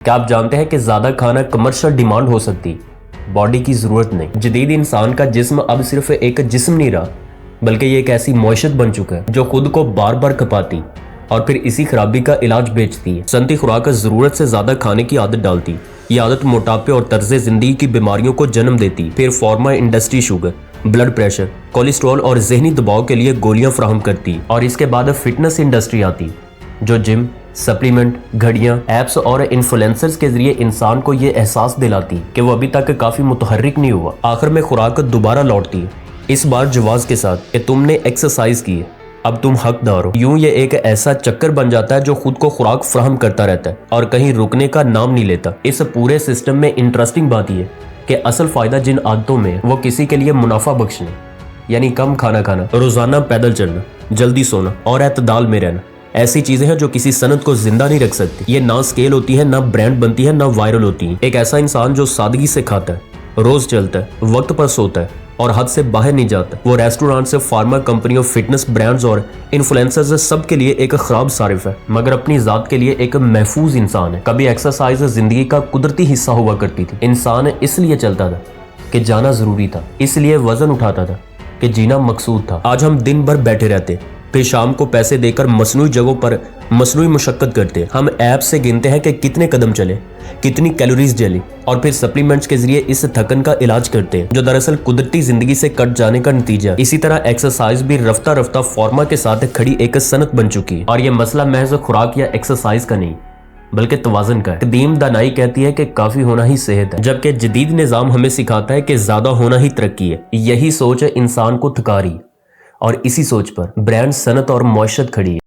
کیا آپ جانتے ہیں کہ زیادہ کھانا کمرشل ڈیمانڈ ہو سکتی، باڈی کی ضرورت نہیں۔ جدید انسان کا جسم اب صرف ایک جسم نہیں رہا، بلکہ یہ ایک ایسی معیشت بن چکا ہے جو خود کو بار بار کھپاتی اور پھر اسی خرابی کا علاج بیچتی ہے۔ صنعتی خوراک ضرورت سے زیادہ کھانے کی عادت ڈالتی، یہ عادت موٹاپے اور طرز زندگی کی بیماریوں کو جنم دیتی۔ پھر pharma industry sugar, blood pressure, cholesterol اور ذہنی دباؤ کے لیے گولیاں فراہم کرتی، اور اس کے بعد فٹنس انڈسٹری آتی جو جم، سپلیمنٹ، گھڑیاں، ایپس اور انفلوئنسرز کے ذریعے انسان کو یہ احساس دلاتی کہ وہ ابھی تک کافی متحرک نہیں ہوا۔ آخر میں خوراک دوبارہ لوٹتی ہے، اس بار جواز کے ساتھ کہ تم نے ایکسرسائز کی ہے، اب تم حقدار ہو۔ یوں یہ ایک ایسا چکر بن جاتا ہے جو خود کو خوراک فراہم کرتا رہتا ہے اور کہیں رکنے کا نام نہیں لیتا۔ اس پورے سسٹم میں انٹرسٹنگ بات یہ ہے کہ اصل فائدہ جن عادتوں میں وہ کسی کے لیے منافع بخش نہیں، یعنی کم کھانا کھانا، روزانہ پیدل چلنا، جلدی سونا اور اعتدال میں رہنا، ایسی چیزیں ہیں جو کسی صنعت کو زندہ نہیں رکھ سکتی۔ یہ نہ سکیل ہوتی ہے، نہ برانڈ بنتی ہے، نہ وائرل ہوتی ہے۔ ایک ایسا انسان جو سادگی سے کھاتا ہے، روز چلتا ہے، وقت پر سوتا ہے اور حد سے باہر نہیں جاتا، وہ ریسٹورانٹ سے فارما کمپنیوں، فٹنس برانڈز اور انفلوئنسرز سب کے لیے ایک خراب صارف ہے، مگر اپنی ذات کے لیے ایک محفوظ انسان ہے۔ کبھی ایکسرسائز زندگی کا قدرتی حصہ ہوا کرتی تھی۔ انسان اس لیے چلتا تھا کہ جانا ضروری تھا، اس لیے وزن اٹھاتا تھا کہ جینا مقصود تھا۔ آج ہم دن بھر بیٹھے رہتے، پھر شام کو پیسے دے کر مصنوعی جگہوں پر مصنوعی مشقت کرتے ہیں۔ ہم ایپ سے گنتے ہیں کہ کتنے قدم چلے، کتنی کیلوریز جلی، اور پھر سپلیمنٹس کے ذریعے اس تھکن کا علاج کرتے ہیں جو دراصل قدرتی زندگی سے کٹ جانے کا نتیجہ۔ اسی طرح ایکسرسائز بھی رفتہ رفتہ فارما کے ساتھ کھڑی ایک صنعت بن چکی ہے، اور یہ مسئلہ محض خوراک یا ایکسرسائز کا نہیں بلکہ توازن کا ہے۔ قدیم دانائی کہتی ہے کہ کافی ہونا ہی صحت ہے، جبکہ جدید نظام ہمیں سکھاتا ہے کہ زیادہ ہونا ہی ترقی ہے۔ یہی سوچ انسان کو تھکا رہی ہے، اور اسی سوچ پر برانڈ، صنعت اور معیشت کھڑی ہے۔